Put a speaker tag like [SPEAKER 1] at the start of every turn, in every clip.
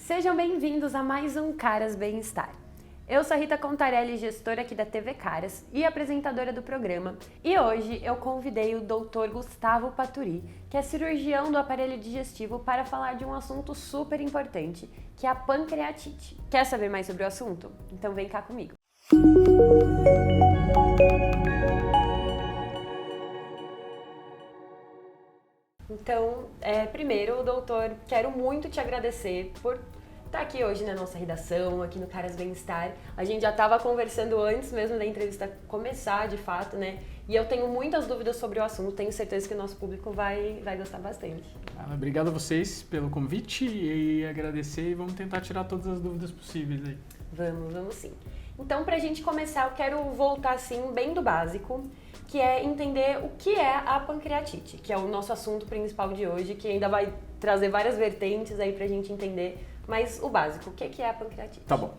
[SPEAKER 1] Sejam bem-vindos a mais um Caras Bem-Estar. Eu sou a Rita Contarelli, gestora aqui da TV Caras e apresentadora do programa. E hoje eu convidei o Dr. Gustavo Paturi, que é cirurgião do aparelho digestivo, para falar de um assunto super importante, que é a pancreatite. Quer saber mais sobre o assunto? Então vem cá comigo. Então, primeiro, doutor, quero muito te agradecer por estar aqui hoje na nossa redação, aqui no Caras Bem-Estar. A gente já estava conversando antes mesmo da entrevista começar, de fato, né? E eu tenho muitas dúvidas sobre o assunto, tenho certeza que o nosso público vai gostar bastante.
[SPEAKER 2] Obrigado a vocês pelo convite e agradecer, e vamos tentar tirar todas as dúvidas possíveis aí.
[SPEAKER 1] Vamos sim. Então, pra gente começar, eu quero voltar assim, bem do básico, que é entender o que é a pancreatite, que é o nosso assunto principal de hoje, que ainda vai trazer várias vertentes aí pra gente entender, mas o básico, o que é a pancreatite?
[SPEAKER 2] Tá bom.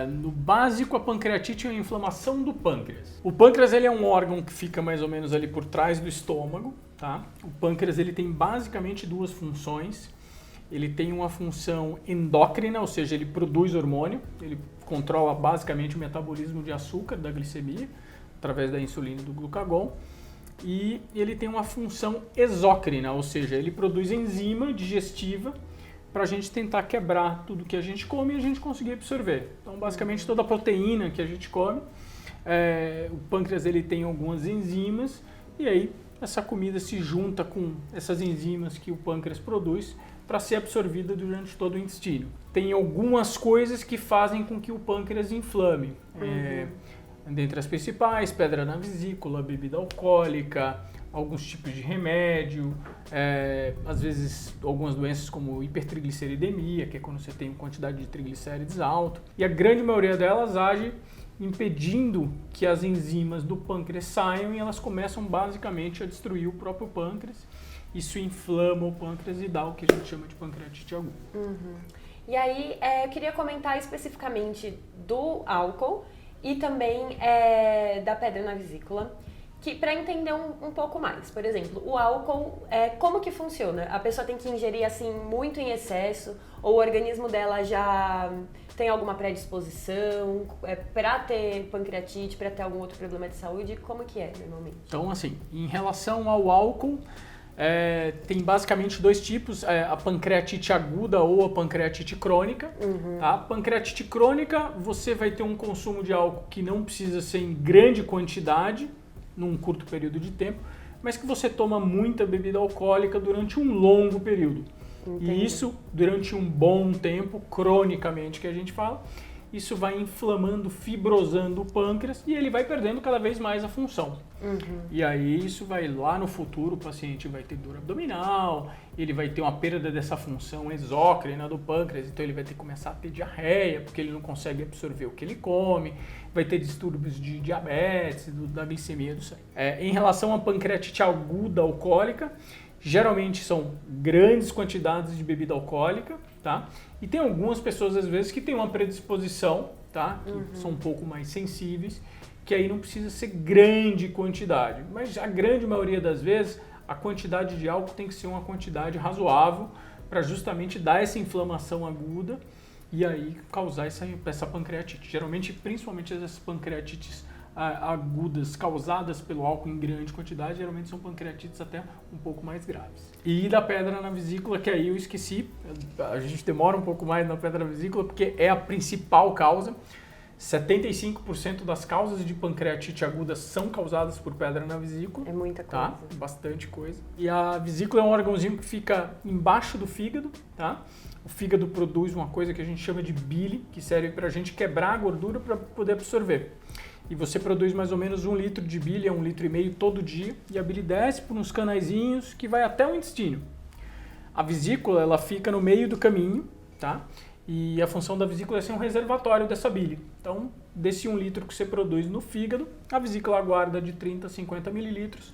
[SPEAKER 2] No básico, a pancreatite é uma inflamação do pâncreas. O pâncreas ele é um órgão que fica mais ou menos ali por trás do estômago, tá? O pâncreas ele tem basicamente duas funções. Ele tem uma função endócrina, ou seja, ele produz hormônio, ele controla basicamente o metabolismo de açúcar, da glicemia, através da insulina e do glucagon. E ele tem uma função exócrina, ou seja, ele produz enzima digestiva para a gente tentar quebrar tudo que a gente come e a gente conseguir absorver. Então, basicamente, toda a proteína que a gente come, o pâncreas ele tem algumas enzimas e aí essa comida se junta com essas enzimas que o pâncreas produz para ser absorvida durante todo o intestino. Tem algumas coisas que fazem com que o pâncreas inflame. Dentre as principais, pedra na vesícula, bebida alcoólica, alguns tipos de remédio, às vezes algumas doenças como hipertrigliceridemia, que é quando você tem quantidade de triglicérides alto. E a grande maioria delas age impedindo que as enzimas do pâncreas saiam e elas começam basicamente a destruir o próprio pâncreas. Isso inflama o pâncreas e dá o que a gente chama de pancreatite aguda.
[SPEAKER 1] E aí, eu queria comentar especificamente do álcool e também da pedra na vesícula, que para entender um pouco mais. Por exemplo, o álcool, como que funciona? A pessoa tem que ingerir assim muito em excesso ou o organismo dela já tem alguma predisposição para ter pancreatite, para ter algum outro problema de saúde? Como que é normalmente?
[SPEAKER 2] Então, assim, em relação ao álcool, tem basicamente dois tipos, a pancreatite aguda ou a pancreatite crônica. A pancreatite crônica, você vai ter um consumo de álcool que não precisa ser em grande quantidade, num curto período de tempo, mas que você toma muita bebida alcoólica durante um longo período.
[SPEAKER 1] Entendi.
[SPEAKER 2] E isso, durante um bom tempo, cronicamente que a gente fala, isso vai inflamando, fibrosando o pâncreas e ele vai perdendo cada vez mais a função. E aí isso vai lá no futuro, o paciente vai ter dor abdominal, ele vai ter uma perda dessa função exócrina do pâncreas, então ele vai ter que começar a ter diarreia, porque ele não consegue absorver o que ele come, vai ter distúrbios de diabetes, da glicemia do sangue. Em relação à pancreatite aguda alcoólica, geralmente são grandes quantidades de bebida alcoólica, tá? E tem algumas pessoas, às vezes, que têm uma predisposição, tá? Que são um pouco mais sensíveis, que aí não precisa ser grande quantidade. Mas a grande maioria das vezes, a quantidade de álcool tem que ser uma quantidade razoável para justamente dar essa inflamação aguda e aí causar essa pancreatite. Geralmente, principalmente essas pancreatites agudas causadas pelo álcool em grande quantidade, geralmente são pancreatites até um pouco mais graves. E da pedra na vesícula, que aí eu esqueci, a gente demora um pouco mais na pedra na vesícula porque é a principal causa. 75% das causas de pancreatite aguda são causadas por pedra na vesícula.
[SPEAKER 1] É muita coisa.
[SPEAKER 2] Tá? Bastante coisa. E a vesícula é um órgãozinho que fica embaixo do fígado, tá? O fígado produz uma coisa que a gente chama de bile, que serve para a gente quebrar a gordura para poder absorver. E você produz mais ou menos 1 litro de bile, 1,5 litro todo dia, e a bile desce por uns canaizinhos que vai até o intestino. A vesícula, ela fica no meio do caminho, tá? E a função da vesícula é ser um reservatório dessa bile. Então, desse 1 litro que você produz no fígado, a vesícula guarda de 30 a 50 mililitros.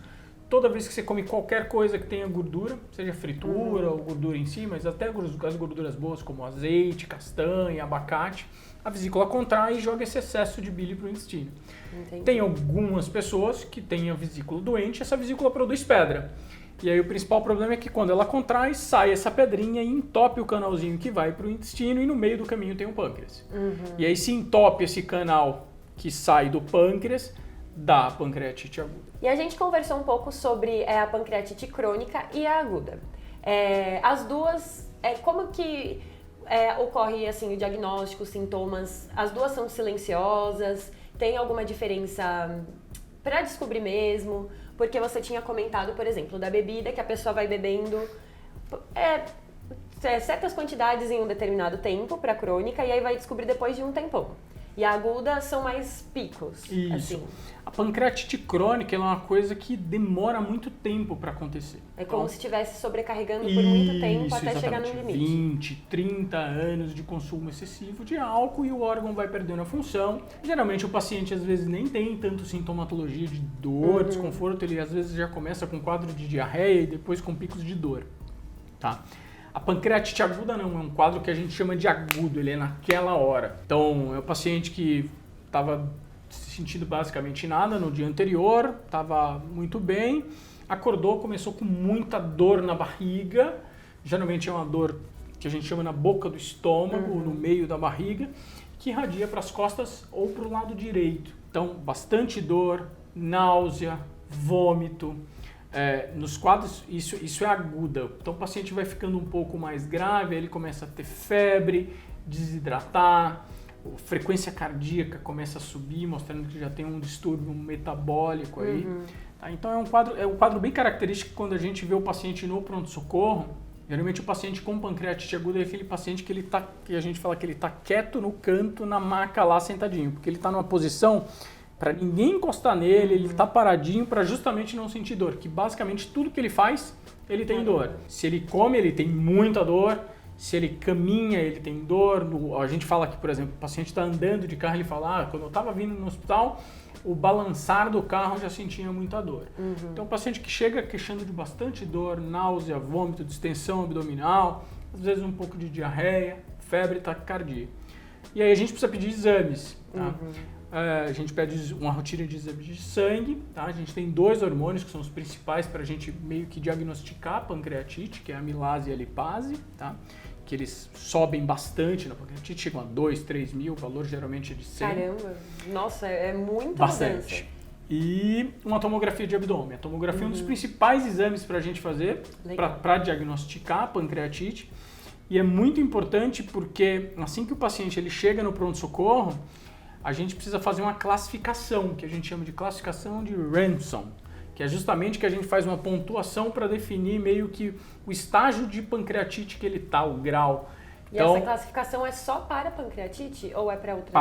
[SPEAKER 2] Toda vez que você come qualquer coisa que tenha gordura, seja fritura ou gordura em si, mas até as gorduras boas como azeite, castanha, abacate, a vesícula contrai e joga esse excesso de bile para o intestino.
[SPEAKER 1] Entendi.
[SPEAKER 2] Tem algumas pessoas que têm a vesícula doente, essa vesícula produz pedra. E aí o principal problema é que quando ela contrai, sai essa pedrinha e entope o canalzinho que vai para o intestino e no meio do caminho tem o pâncreas. E aí se entope esse canal que sai do pâncreas, dá a pancreatite aguda.
[SPEAKER 1] E a gente conversou um pouco sobre a pancreatite crônica e a aguda. As duas, como que ocorre assim, o diagnóstico, os sintomas? As duas são silenciosas? Tem alguma diferença para descobrir mesmo? Porque você tinha comentado, por exemplo, da bebida, que a pessoa vai bebendo certas quantidades em um determinado tempo para crônica e aí vai descobrir depois de um tempão. E a aguda são mais picos.
[SPEAKER 2] Isso.
[SPEAKER 1] Assim.
[SPEAKER 2] A pancreatite crônica ela é uma coisa que demora muito tempo para acontecer.
[SPEAKER 1] É como se estivesse sobrecarregando por muito tempo até chegar no limite.
[SPEAKER 2] 20, 30 anos de consumo excessivo de álcool e o órgão vai perdendo a função. Geralmente o paciente às vezes nem tem tanto sintomatologia de dor, desconforto, ele às vezes já começa com quadro de diarreia e depois com picos de dor. Tá? A pancreatite aguda não, é um quadro que a gente chama de agudo, ele é naquela hora. Então, é o paciente que estava sentindo basicamente nada no dia anterior, estava muito bem, acordou, começou com muita dor na barriga, geralmente é uma dor que a gente chama na boca do estômago, no meio da barriga, que irradia para as costas ou para o lado direito. Então, bastante dor, náusea, vômito. Nos quadros, isso é aguda. Então o paciente vai ficando um pouco mais grave, ele começa a ter febre, desidratar, a frequência cardíaca começa a subir, mostrando que já tem um distúrbio metabólico aí. Tá? Então é um quadro bem característico quando a gente vê o paciente no pronto-socorro. Geralmente o paciente com pancreatite aguda é aquele paciente que a gente fala que ele está quieto no canto, na maca lá sentadinho, porque ele está numa posição para ninguém encostar nele, ele está paradinho para justamente não sentir dor, que basicamente tudo que ele faz, ele tem dor. Se ele come, ele tem muita dor, se ele caminha, ele tem dor. A gente fala que, por exemplo, o paciente está andando de carro, ele fala, quando eu estava vindo no hospital, o balançar do carro já sentia muita dor. Então o paciente que chega queixando de bastante dor, náusea, vômito, distensão abdominal, às vezes um pouco de diarreia, febre, taquicardia. E aí a gente precisa pedir exames, tá? A gente pede uma rotina de exames de sangue, tá? A gente tem 2 hormônios que são os principais para a gente meio que diagnosticar a pancreatite, que é a amilase e a lipase, tá? Que eles sobem bastante na pancreatite, chegam a 2, 3 mil, o valor geralmente é de 100.
[SPEAKER 1] Caramba, nossa, é muita
[SPEAKER 2] Bastante.
[SPEAKER 1] mudança.
[SPEAKER 2] E uma tomografia de abdômen. A tomografia é um dos principais exames para a gente fazer para diagnosticar a pancreatite. E é muito importante porque assim que o paciente ele chega no pronto-socorro, a gente precisa fazer uma classificação, que a gente chama de classificação de Ransom, que é justamente que a gente faz uma pontuação para definir meio que o estágio de pancreatite que ele está, o grau.
[SPEAKER 1] E essa classificação é só para pancreatite ou é para outras?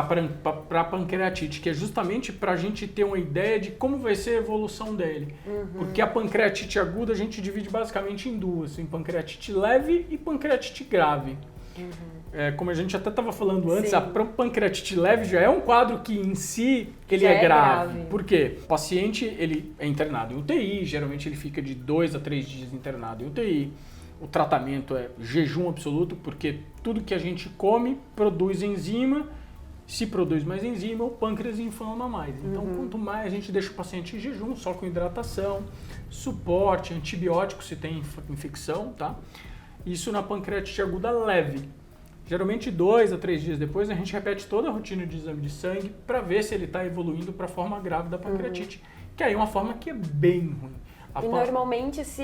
[SPEAKER 2] Para pancreatite, que é justamente para a gente ter uma ideia de como vai ser a evolução dele. Porque a pancreatite aguda a gente divide basicamente em duas, em pancreatite leve e pancreatite grave. Como a gente até estava falando antes,
[SPEAKER 1] Sim.
[SPEAKER 2] a pancreatite leve já é um quadro que em si ele
[SPEAKER 1] Já
[SPEAKER 2] é
[SPEAKER 1] é
[SPEAKER 2] grave.
[SPEAKER 1] grave.
[SPEAKER 2] Por quê? O paciente ele é internado em UTI, geralmente ele fica de 2 a 3 dias internado em UTI. O tratamento é jejum absoluto, porque tudo que a gente come produz enzima. Se produz mais enzima, o pâncreas inflama mais. Então, quanto mais a gente deixa o paciente em jejum, só com hidratação, suporte, antibiótico se tem infecção, tá? Isso na pancreatite aguda leve. Geralmente 2 a 3 dias depois a gente repete toda a rotina de exame de sangue para ver se ele está evoluindo para a forma grave da pancreatite, que aí é uma forma que é bem ruim.
[SPEAKER 1] E normalmente se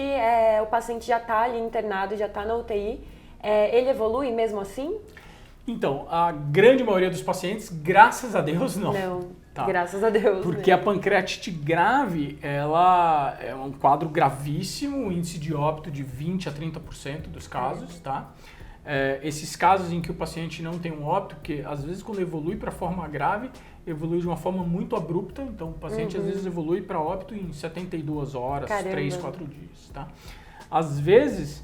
[SPEAKER 1] o paciente já está ali internado, já está na UTI, ele evolui mesmo assim?
[SPEAKER 2] Então, a grande maioria dos pacientes, graças a Deus, não.
[SPEAKER 1] Não,
[SPEAKER 2] Tá.
[SPEAKER 1] graças a Deus.
[SPEAKER 2] Porque a pancreatite grave, ela é um quadro gravíssimo, índice de óbito de 20 a 30% dos casos, tá? Esses casos em que o paciente não tem um óbito, porque às vezes quando evolui para forma grave, evolui de uma forma muito abrupta, então o paciente às vezes evolui para óbito em 72 horas,
[SPEAKER 1] Caramba.
[SPEAKER 2] 3, 4 dias, tá? Às vezes,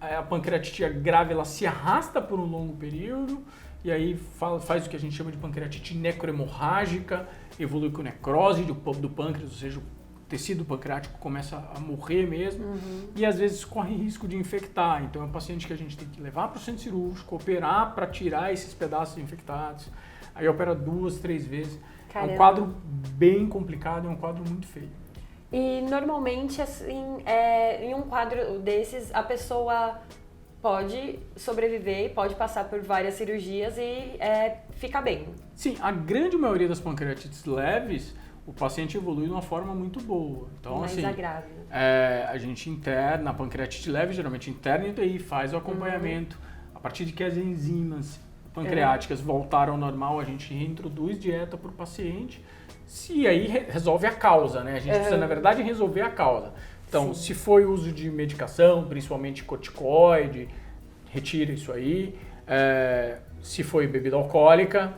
[SPEAKER 2] a pancreatite grave ela se arrasta por um longo período e aí faz o que a gente chama de pancreatite necrohemorrágica, evolui com necrose do pâncreas, ou seja, o tecido pancreático começa a morrer mesmo e às vezes corre risco de infectar. Então é um paciente que a gente tem que levar para o centro cirúrgico, operar para tirar esses pedaços infectados, aí opera 2, 3 vezes.
[SPEAKER 1] Caramba.
[SPEAKER 2] É um quadro bem complicado, é um quadro muito feio.
[SPEAKER 1] E normalmente, assim, em um quadro desses, a pessoa pode sobreviver, pode passar por várias cirurgias e fica bem.
[SPEAKER 2] Sim, a grande maioria das pancreatites leves, o paciente evolui de uma forma muito boa. Então,
[SPEAKER 1] Mas
[SPEAKER 2] assim,
[SPEAKER 1] a grave.
[SPEAKER 2] a gente interna, a pancreatite leve, geralmente interna em UTI, faz o acompanhamento. A partir de que as enzimas pancreáticas voltaram ao normal, a gente reintroduz dieta para o paciente. E aí resolve a causa, né? A gente precisa, na verdade, resolver a causa. Então, se foi uso de medicação, principalmente corticoide, retira isso aí. Se foi bebida alcoólica,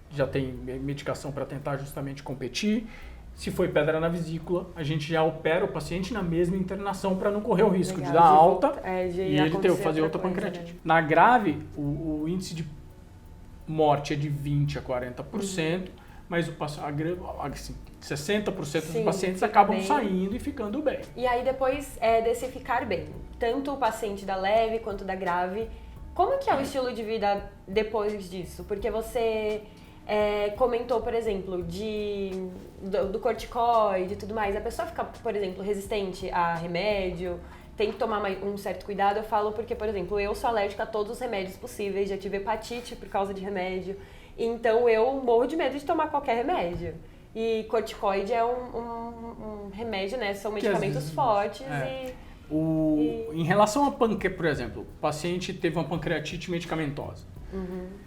[SPEAKER 2] já tem medicação para tentar justamente competir. Se foi pedra na vesícula, a gente já opera o paciente na mesma internação para não correr o risco de dar alta
[SPEAKER 1] de
[SPEAKER 2] e ele fazer outra pancreatite. Né? Na grave, o índice de morte é de 20% a 40%, mas assim, 60% dos pacientes acabam saindo e ficando bem.
[SPEAKER 1] E aí depois desse ficar bem, tanto o paciente da leve quanto da grave, como que é o estilo de vida depois disso? Porque você comentou, por exemplo, do corticoide e tudo mais. A pessoa fica, por exemplo, resistente a remédio, tem que tomar um certo cuidado. Eu falo porque, por exemplo, eu sou alérgica a todos os remédios possíveis, já tive hepatite por causa de remédio. Então eu morro de medo de tomar qualquer remédio. E corticoide é um remédio, né? São medicamentos fortes
[SPEAKER 2] Em relação a por exemplo, o paciente teve uma pancreatite medicamentosa.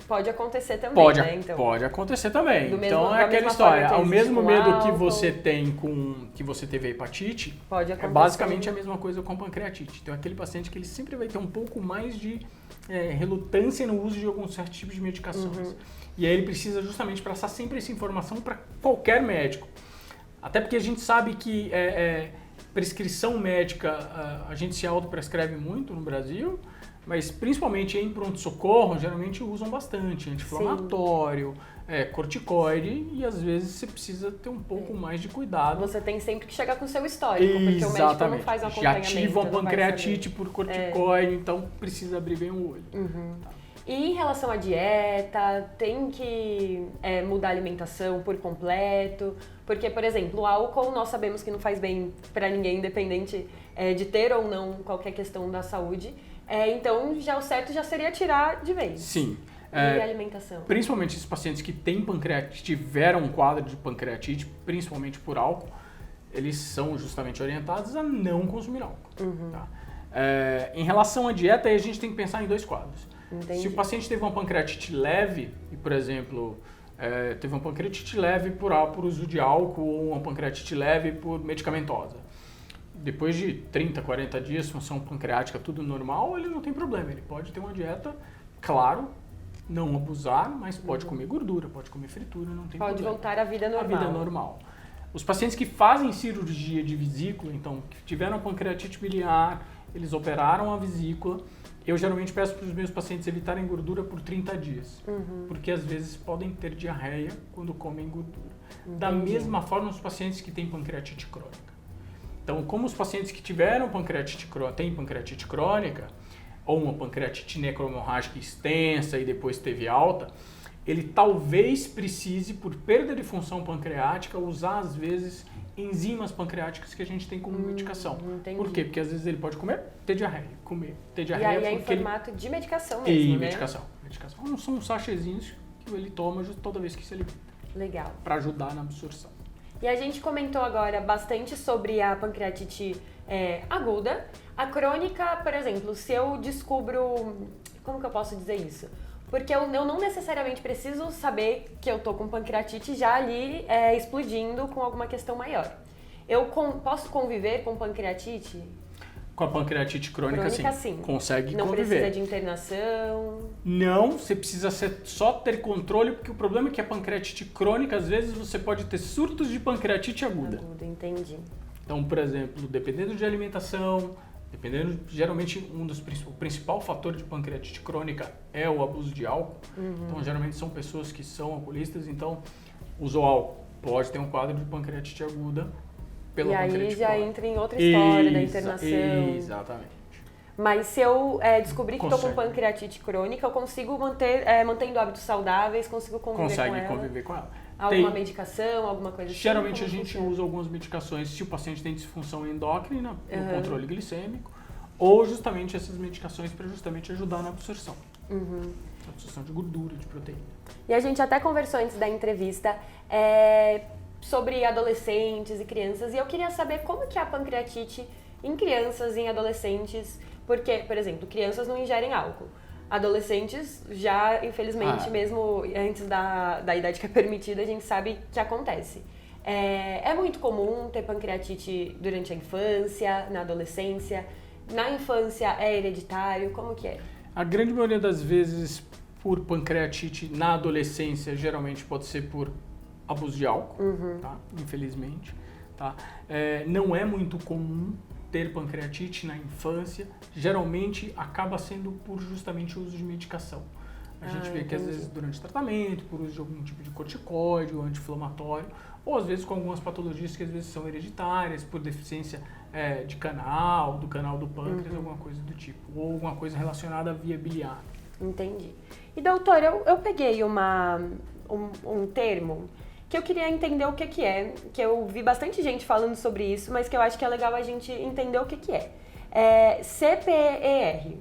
[SPEAKER 1] Pode acontecer também, né? Então,
[SPEAKER 2] pode acontecer também.
[SPEAKER 1] Então
[SPEAKER 2] é aquela história. Ao mesmo medo que você tem que você teve a hepatite,
[SPEAKER 1] pode acontecer.
[SPEAKER 2] É basicamente a mesma coisa com a pancreatite. Então, aquele paciente que ele sempre vai ter um pouco mais de relutância no uso de alguns certos tipos de medicações. E aí ele precisa justamente passar sempre essa informação para qualquer médico. Até porque a gente sabe que prescrição médica, a gente se autoprescreve muito no Brasil, mas principalmente em pronto-socorro, geralmente usam bastante anti-inflamatório, corticoide, e às vezes você precisa ter um pouco mais de cuidado.
[SPEAKER 1] Você tem sempre que chegar com o seu histórico, porque o médico não faz um acompanhamento.
[SPEAKER 2] Já tive uma pancreatite por corticoide, então precisa abrir bem o olho. Tá.
[SPEAKER 1] E em relação à dieta, tem que mudar a alimentação por completo? Porque, por exemplo, o álcool nós sabemos que não faz bem para ninguém, independente de ter ou não qualquer questão da saúde. Então, o certo já seria tirar de vez.
[SPEAKER 2] Sim.
[SPEAKER 1] E a alimentação?
[SPEAKER 2] Principalmente esses pacientes que têm pancreatite, tiveram um quadro de pancreatite, principalmente por álcool, eles são justamente orientados a não consumir álcool. Tá? Em relação à dieta, aí a gente tem que pensar em dois quadros.
[SPEAKER 1] Entendi.
[SPEAKER 2] Se o paciente teve uma pancreatite leve, e por exemplo, teve uma pancreatite leve por uso de álcool ou uma pancreatite leve por medicamentosa, depois de 30, 40 dias, função pancreática, tudo normal, ele não tem problema. Ele pode ter uma dieta, claro, não abusar, mas pode comer gordura, pode comer fritura, não tem problema.
[SPEAKER 1] Pode voltar à vida normal.
[SPEAKER 2] A vida normal. Os pacientes que fazem cirurgia de vesícula, então, que tiveram pancreatite biliar, eles operaram a vesícula, eu geralmente peço para os meus pacientes evitarem gordura por 30 dias, porque às vezes podem ter diarreia quando comem gordura. Da mesma forma, os pacientes que têm pancreatite crônica. Então, como os pacientes que tiveram têm pancreatite crônica, ou uma pancreatite necrohemorrágica extensa e depois teve alta, ele talvez precise, por perda de função pancreática, usar às vezes enzimas pancreáticas que a gente tem como medicação.
[SPEAKER 1] Entendi.
[SPEAKER 2] Por quê? Porque às vezes ele pode comer, ter diarreia, ter
[SPEAKER 1] E
[SPEAKER 2] diarreia.
[SPEAKER 1] aí é em formato de medicação mesmo, né?
[SPEAKER 2] medicação. São uns sachezinhos que ele toma toda vez que se alimenta.
[SPEAKER 1] Legal.
[SPEAKER 2] Para ajudar na absorção.
[SPEAKER 1] E a gente comentou agora bastante sobre a pancreatite aguda. A crônica, por exemplo, se eu descubro... Como que eu posso dizer isso? Porque eu não necessariamente preciso saber que eu tô com pancreatite já ali explodindo com alguma questão maior. Eu posso conviver com pancreatite?
[SPEAKER 2] Com a pancreatite crônica sim. Consegue
[SPEAKER 1] não
[SPEAKER 2] conviver.
[SPEAKER 1] Não precisa de internação?
[SPEAKER 2] Não, você precisa só ter controle, porque o problema é que a pancreatite crônica, às vezes, você pode ter surtos de pancreatite aguda.
[SPEAKER 1] Aguda, entendi.
[SPEAKER 2] Então, por exemplo, dependendo de alimentação, geralmente o principal fator de pancreatite crônica é o abuso de álcool. Então, geralmente são pessoas que são alcoolistas, então usou álcool, pode ter um quadro de pancreatite aguda pela pancreatite crônica.
[SPEAKER 1] E aí já entra em outra história da internação.
[SPEAKER 2] Exatamente.
[SPEAKER 1] Mas se eu descobrir que estou com
[SPEAKER 2] Consegue.
[SPEAKER 1] pancreatite crônica, eu consigo mantendo hábitos saudáveis, consigo conviver com ela?
[SPEAKER 2] Consegue conviver com ela.
[SPEAKER 1] Alguma medicação, alguma coisa assim?
[SPEAKER 2] Geralmente a
[SPEAKER 1] Como
[SPEAKER 2] gente
[SPEAKER 1] funciona?
[SPEAKER 2] usa algumas medicações se o paciente tem disfunção endócrina, no controle glicêmico, ou justamente essas medicações para justamente ajudar na absorção. Absorção de gordura, de proteína.
[SPEAKER 1] E a gente até conversou antes da entrevista sobre adolescentes e crianças, e eu queria saber como que é a pancreatite em crianças e em adolescentes, porque, por exemplo, crianças não ingerem álcool. Adolescentes já, infelizmente, mesmo antes da idade que é permitida, a gente sabe que acontece. É muito comum ter pancreatite durante a infância, na adolescência. Na infância é hereditário? Como que é?
[SPEAKER 2] A grande maioria das vezes, por pancreatite na adolescência, geralmente pode ser por abuso de álcool, tá? Infelizmente. Tá? Não é muito comum ter pancreatite na infância, geralmente acaba sendo por justamente o uso de medicação. A gente vê que às vezes durante o tratamento, por uso de algum tipo de corticoide ou anti-inflamatório, ou às vezes com algumas patologias que às vezes são hereditárias, por deficiência do canal do pâncreas, alguma coisa do tipo, ou alguma coisa relacionada à via biliar.
[SPEAKER 1] Entendi. E doutor, eu peguei um termo que eu queria entender o que é, que eu vi bastante gente falando sobre isso, mas que eu acho que é legal a gente entender o que é. CPER.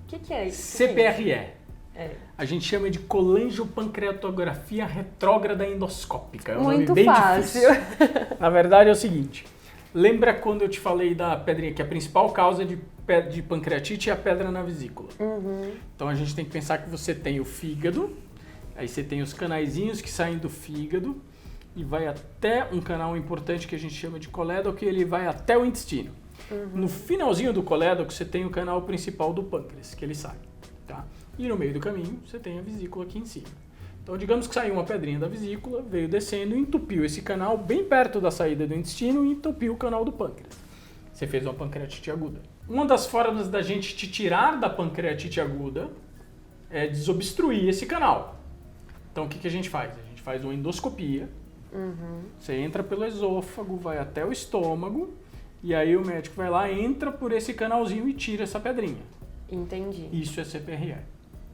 [SPEAKER 1] O que é isso?
[SPEAKER 2] CPRE. A gente chama de colangiopancreatografia retrógrada endoscópica. É um
[SPEAKER 1] Muito
[SPEAKER 2] nome bem
[SPEAKER 1] fácil.
[SPEAKER 2] difícil. Na verdade é o seguinte, lembra quando eu te falei da pedrinha, que a principal causa de pancreatite é a pedra na vesícula. Então a gente tem que pensar que você tem o fígado, aí você tem os canaizinhos que saem do fígado e vai até um canal importante que a gente chama de colédoco, que ele vai até o intestino. No finalzinho do colédoco você tem o canal principal do pâncreas, que ele sai. Tá? E no meio do caminho você tem a vesícula aqui em cima. Então digamos que saiu uma pedrinha da vesícula, veio descendo e entupiu esse canal bem perto da saída do intestino e entupiu o canal do pâncreas. Você fez uma pancreatite aguda. Uma das formas da gente te tirar da pancreatite aguda é desobstruir esse canal. Então o que a gente faz? A gente faz uma endoscopia, você entra pelo esôfago, vai até o estômago, e aí o médico vai lá, entra por esse canalzinho e tira essa pedrinha.
[SPEAKER 1] Entendi.
[SPEAKER 2] Isso é CPRE.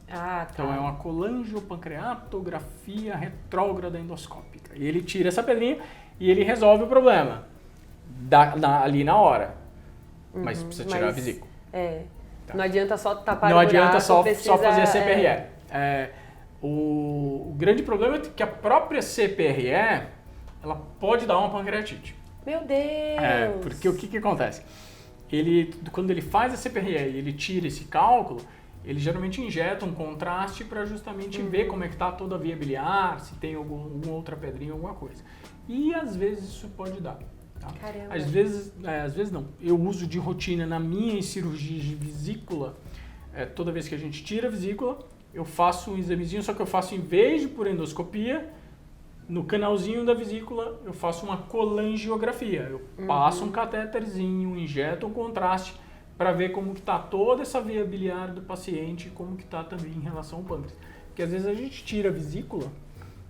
[SPEAKER 1] Ah, tá.
[SPEAKER 2] Então é uma colangiopancreatografia retrógrada endoscópica. E ele tira essa pedrinha e ele resolve o problema ali na hora. Mas precisa tirar a vesícula.
[SPEAKER 1] Tá. Não adianta só tapar
[SPEAKER 2] Não
[SPEAKER 1] o buraco,
[SPEAKER 2] adianta só
[SPEAKER 1] precisa,
[SPEAKER 2] fazer a CPRE. O grande problema é que a própria CPRE ela pode dar uma pancreatite.
[SPEAKER 1] Meu Deus!
[SPEAKER 2] Porque o que acontece? Quando ele faz a CPRE e ele tira esse cálculo, ele geralmente injeta um contraste para justamente ver como é que está toda a via biliar, se tem alguma outra pedrinha, alguma coisa. E às vezes isso pode dar. Tá?
[SPEAKER 1] Caramba.
[SPEAKER 2] Às vezes não. Eu uso de rotina na minha cirurgia de vesícula, toda vez que a gente tira a vesícula, eu faço um examezinho, só que eu faço, em vez de por endoscopia, no canalzinho da vesícula, eu faço uma colangiografia. Eu passo um catéterzinho, injeto um contraste para ver como que está toda essa via biliar do paciente, como que está também em relação ao pâncreas. Porque às vezes a gente tira a vesícula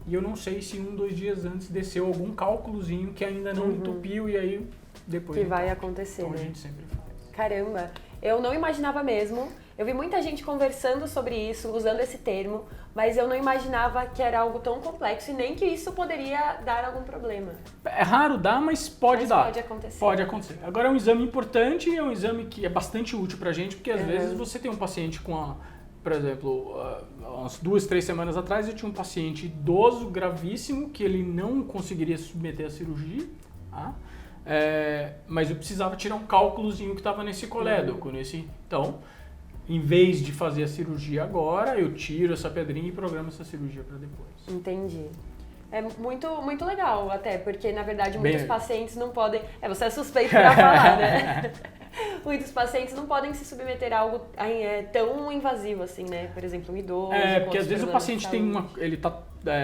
[SPEAKER 2] e eu não sei se 2 dias antes desceu algum cálculozinho que ainda não entupiu e aí depois...
[SPEAKER 1] Que vai acontecer,
[SPEAKER 2] então
[SPEAKER 1] né?
[SPEAKER 2] a gente sempre faz.
[SPEAKER 1] Caramba, eu não imaginava mesmo. Eu vi muita gente conversando sobre isso, usando esse termo, mas eu não imaginava que era algo tão complexo e nem que isso poderia dar algum problema.
[SPEAKER 2] É raro dar, mas pode dar.
[SPEAKER 1] Pode acontecer.
[SPEAKER 2] Pode acontecer. Agora é um exame importante e é um exame que é bastante útil pra gente, porque às vezes você tem um paciente com por exemplo, umas 2, 3 semanas atrás eu tinha um paciente idoso gravíssimo que ele não conseguiria se submeter à cirurgia, tá? Mas eu precisava tirar um cálculozinho que estava nesse colédoco. Então, em vez de fazer a cirurgia agora, eu tiro essa pedrinha e programo essa cirurgia para depois.
[SPEAKER 1] Entendi. É muito, muito legal até, porque na verdade muitos pacientes não podem... você é suspeito para falar, né? Muitos pacientes não podem se submeter a algo tão invasivo assim, né? Por exemplo, um idoso.
[SPEAKER 2] Porque às vezes o paciente tem ele tá,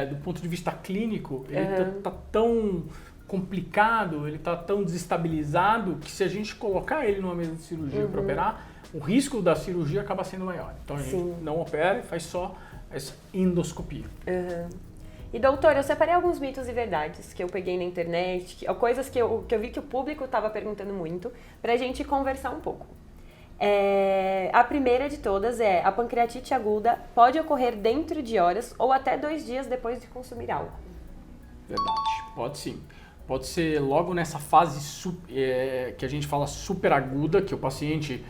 [SPEAKER 2] do ponto de vista clínico, ele tá tão complicado, ele tá tão desestabilizado que se a gente colocar ele numa mesa de cirurgia para operar, o risco da cirurgia acaba sendo maior. Então a gente não opera e faz só essa endoscopia.
[SPEAKER 1] E doutor, eu separei alguns mitos e verdades que eu peguei na internet, coisas que eu vi que o público estava perguntando muito, pra gente conversar um pouco. A primeira de todas é a pancreatite aguda pode ocorrer dentro de horas ou até 2 dias depois de consumir álcool.
[SPEAKER 2] Verdade, pode sim. Pode ser logo nessa fase que a gente fala super aguda, que o paciente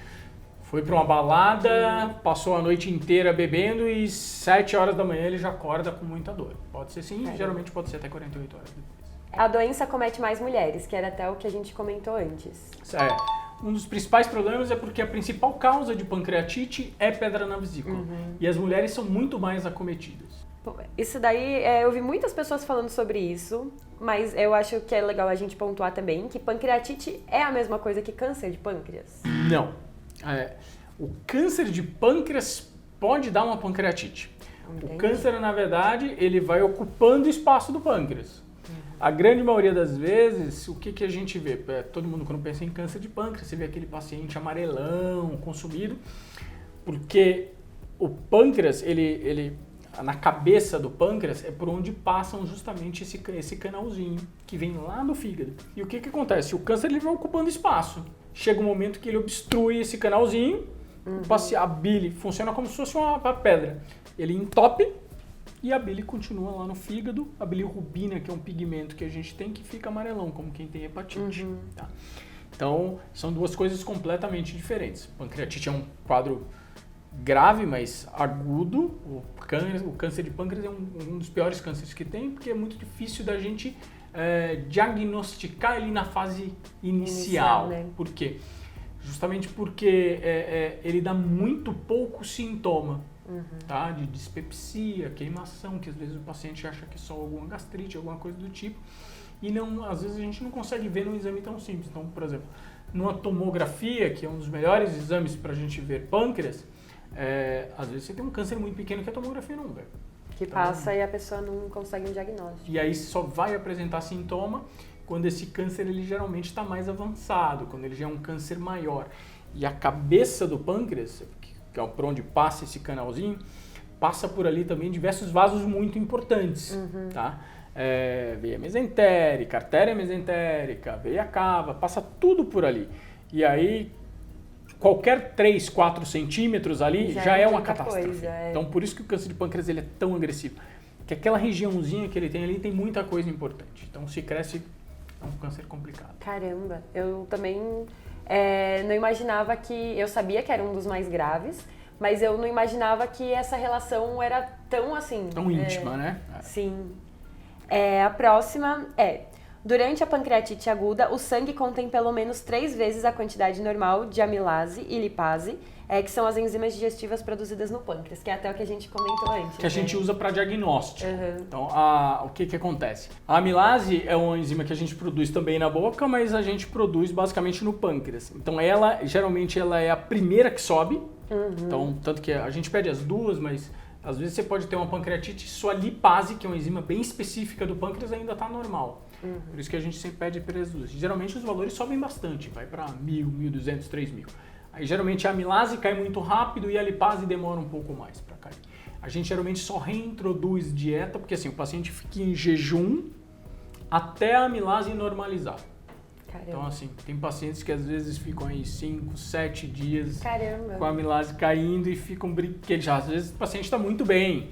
[SPEAKER 2] foi para uma balada, passou a noite inteira bebendo e 7 horas da manhã ele já acorda com muita dor. Pode ser sim, geralmente pode ser até 48 horas depois.
[SPEAKER 1] A doença acomete mais mulheres, que era até o que a gente comentou antes.
[SPEAKER 2] Um dos principais problemas é porque a principal causa de pancreatite é pedra na vesícula. E as mulheres são muito mais acometidas.
[SPEAKER 1] Isso daí, eu vi muitas pessoas falando sobre isso, mas eu acho que é legal a gente pontuar também que pancreatite é a mesma coisa que câncer de pâncreas.
[SPEAKER 2] Não. O câncer de pâncreas pode dar uma pancreatite. Entendi. O câncer, na verdade, ele vai ocupando o espaço do pâncreas. A grande maioria das vezes, o que a gente vê? Todo mundo, quando pensa em câncer de pâncreas, você vê aquele paciente amarelão, consumido, porque o pâncreas, ele na cabeça do pâncreas é por onde passam justamente esse canalzinho que vem lá do fígado. E o que acontece? O câncer ele vai ocupando espaço. Chega um momento que ele obstrui esse canalzinho, a bile funciona como se fosse uma pedra. Ele entope e a bile continua lá no fígado. A bilirrubina, que é um pigmento que a gente tem, que fica amarelão, como quem tem hepatite. Tá? Então, são duas coisas completamente diferentes. Pancreatite é um quadro grave, mas agudo. O câncer de pâncreas é um dos piores cânceres que tem, porque é muito difícil da gente diagnosticar ele na fase inicial. Né? Por quê? Justamente porque ele dá muito pouco sintoma. Tá? De dispepsia, queimação, que às vezes o paciente acha que é só alguma gastrite, alguma coisa do tipo, e às vezes a gente não consegue ver num exame tão simples. Então, por exemplo, numa tomografia, que é um dos melhores exames para a gente ver pâncreas, às vezes você tem um câncer muito pequeno que a tomografia não vê.
[SPEAKER 1] Que passa e a pessoa não consegue um diagnóstico.
[SPEAKER 2] E aí só vai apresentar sintoma quando esse câncer ele geralmente está mais avançado, quando ele já é um câncer maior. E a cabeça do pâncreas, que é por onde passa esse canalzinho, passa por ali também diversos vasos muito importantes, tá? Veia mesentérica, artéria mesentérica, veia cava, passa tudo por ali. E aí, qualquer 3, 4 centímetros ali já é uma catástrofe. Então, por isso que o câncer de pâncreas ele é tão agressivo. Que aquela regiãozinha que ele tem ali tem muita coisa importante. Então, se cresce, é um câncer complicado.
[SPEAKER 1] Caramba, eu também... não imaginava que... Eu sabia que era um dos mais graves, mas eu não imaginava que essa relação era tão assim...
[SPEAKER 2] Tão íntima, né?
[SPEAKER 1] Sim. A próxima é... Durante a pancreatite aguda, o sangue contém pelo menos 3 vezes a quantidade normal de amilase e lipase, que são as enzimas digestivas produzidas no pâncreas, que é até o que a gente comentou antes.
[SPEAKER 2] Que a gente usa para diagnóstico. Então, o que acontece? A amilase é uma enzima que a gente produz também na boca, mas a gente produz basicamente no pâncreas. Então, geralmente, ela é a primeira que sobe. Então, tanto que a gente pede as duas, mas às vezes você pode ter uma pancreatite e sua lipase, que é uma enzima bem específica do pâncreas, ainda está normal. Por isso que a gente sempre pede pelas duas. Geralmente os valores sobem bastante, vai para 1.000, 1.200, 3.000. Aí geralmente a amilase cai muito rápido e a lipase demora um pouco mais para cair. A gente geralmente só reintroduz dieta, porque assim, o paciente fica em jejum até a amilase normalizar.
[SPEAKER 1] Caramba.
[SPEAKER 2] Então assim, tem pacientes que às vezes ficam aí 5, 7 dias
[SPEAKER 1] Caramba.
[SPEAKER 2] com a amilase caindo e ficam porque já às vezes o paciente está muito bem,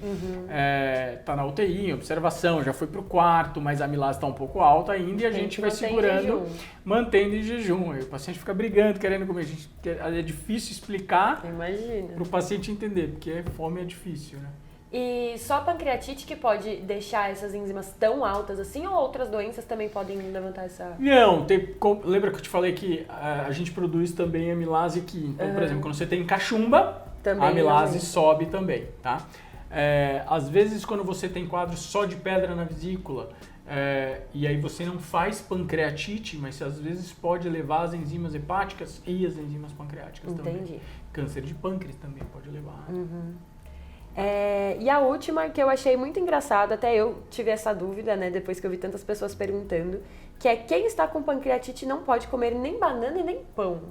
[SPEAKER 2] está na UTI, em observação, já foi para o quarto, mas a amilase está um pouco alta ainda e a gente vai segurando, mantendo em jejum. Aí o paciente fica brigando, querendo comer. É difícil explicar para o paciente entender, porque fome é difícil, né?
[SPEAKER 1] E só a pancreatite que pode deixar essas enzimas tão altas assim, ou outras doenças também podem levantar essa...
[SPEAKER 2] Não, lembra que eu te falei que a gente produz também amilase aqui. Então, por exemplo, quando você tem cachumba, também, a amilase sobe também, tá? Às vezes, quando você tem quadro só de pedra na vesícula, e aí você não faz pancreatite, mas às vezes pode levar as enzimas hepáticas e as enzimas pancreáticas também. Câncer de pâncreas também pode levar.
[SPEAKER 1] E a última, que eu achei muito engraçado, até eu tive essa dúvida, né, depois que eu vi tantas pessoas perguntando, que é quem está com pancreatite não pode comer nem banana e nem pão.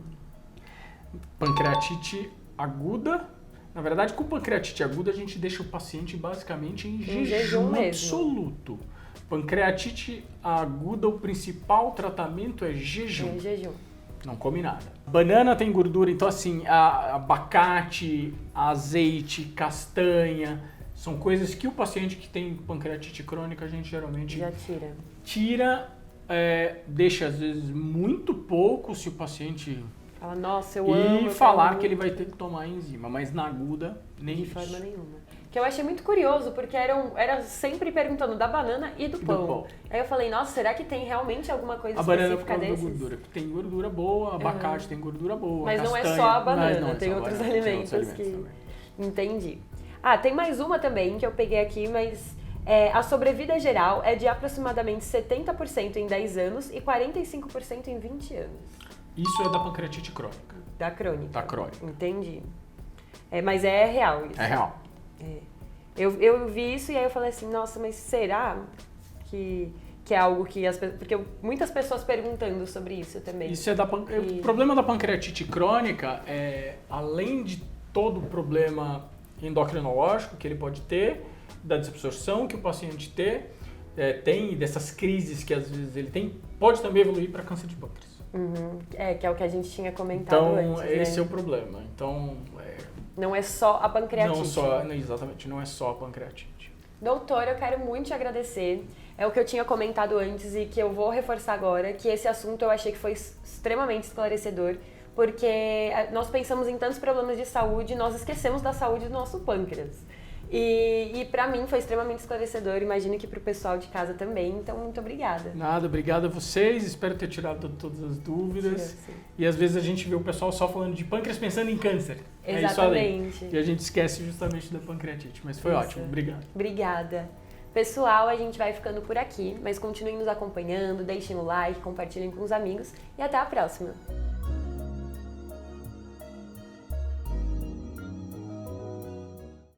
[SPEAKER 2] Pancreatite aguda, na verdade com pancreatite aguda a gente deixa o paciente basicamente em jejum absoluto. Pancreatite aguda, o principal tratamento é jejum. Não come nada. Banana tem gordura, então assim, abacate, azeite, castanha, são coisas que o paciente que tem pancreatite crônica, a gente geralmente
[SPEAKER 1] Já
[SPEAKER 2] tira, deixa às vezes muito pouco se o paciente...
[SPEAKER 1] Fala, nossa, eu amo.
[SPEAKER 2] E falar que ele vai ter que tomar enzima, mas na aguda, nem
[SPEAKER 1] De
[SPEAKER 2] isso.
[SPEAKER 1] forma nenhuma. Que eu achei muito curioso, porque era sempre perguntando da banana e do pão. Aí eu falei, nossa, será que tem realmente alguma coisa específica desses?
[SPEAKER 2] A banana por causa da gordura. Tem gordura boa, abacate tem gordura boa,
[SPEAKER 1] mas
[SPEAKER 2] castanha,
[SPEAKER 1] não é só a banana,
[SPEAKER 2] não
[SPEAKER 1] tem outros alimentos que...
[SPEAKER 2] também.
[SPEAKER 1] Entendi. Ah, tem mais uma também que eu peguei aqui, mas a sobrevida geral é de aproximadamente 70% em 10 anos e 45% em 20 anos.
[SPEAKER 2] Isso é da pancreatite crônica.
[SPEAKER 1] Da crônica.
[SPEAKER 2] Da crônica.
[SPEAKER 1] Entendi. Mas é real isso.
[SPEAKER 2] É real.
[SPEAKER 1] Eu vi isso e aí eu falei assim, nossa, mas será que é algo que as pessoas... Porque muitas pessoas perguntando sobre isso também.
[SPEAKER 2] Isso é o problema da pancreatite crônica é, além de todo o problema endocrinológico que ele pode ter, da desabsorção que o paciente tem, dessas crises que às vezes ele tem, pode também evoluir para câncer de pâncreas.
[SPEAKER 1] Que é o que a gente tinha comentado antes,
[SPEAKER 2] Então, esse é o problema. Então,
[SPEAKER 1] não é só a pancreatite.
[SPEAKER 2] Exatamente, não é só a pancreatite.
[SPEAKER 1] Doutor, eu quero muito te agradecer. É o que eu tinha comentado antes e que eu vou reforçar agora, que esse assunto eu achei que foi extremamente esclarecedor, porque nós pensamos em tantos problemas de saúde, nós esquecemos da saúde do nosso pâncreas. E pra mim foi extremamente esclarecedor, imagino que pro pessoal de casa também, então muito obrigada.
[SPEAKER 2] Nada, obrigado a vocês, espero ter tirado todas as dúvidas. E às vezes a gente vê o pessoal só falando de pâncreas pensando em câncer.
[SPEAKER 1] Exatamente.
[SPEAKER 2] É isso além. E a gente esquece justamente da pancreatite, mas foi ótimo, obrigado.
[SPEAKER 1] Obrigada. Pessoal, a gente vai ficando por aqui, mas continuem nos acompanhando, deixem o like, compartilhem com os amigos e até a próxima.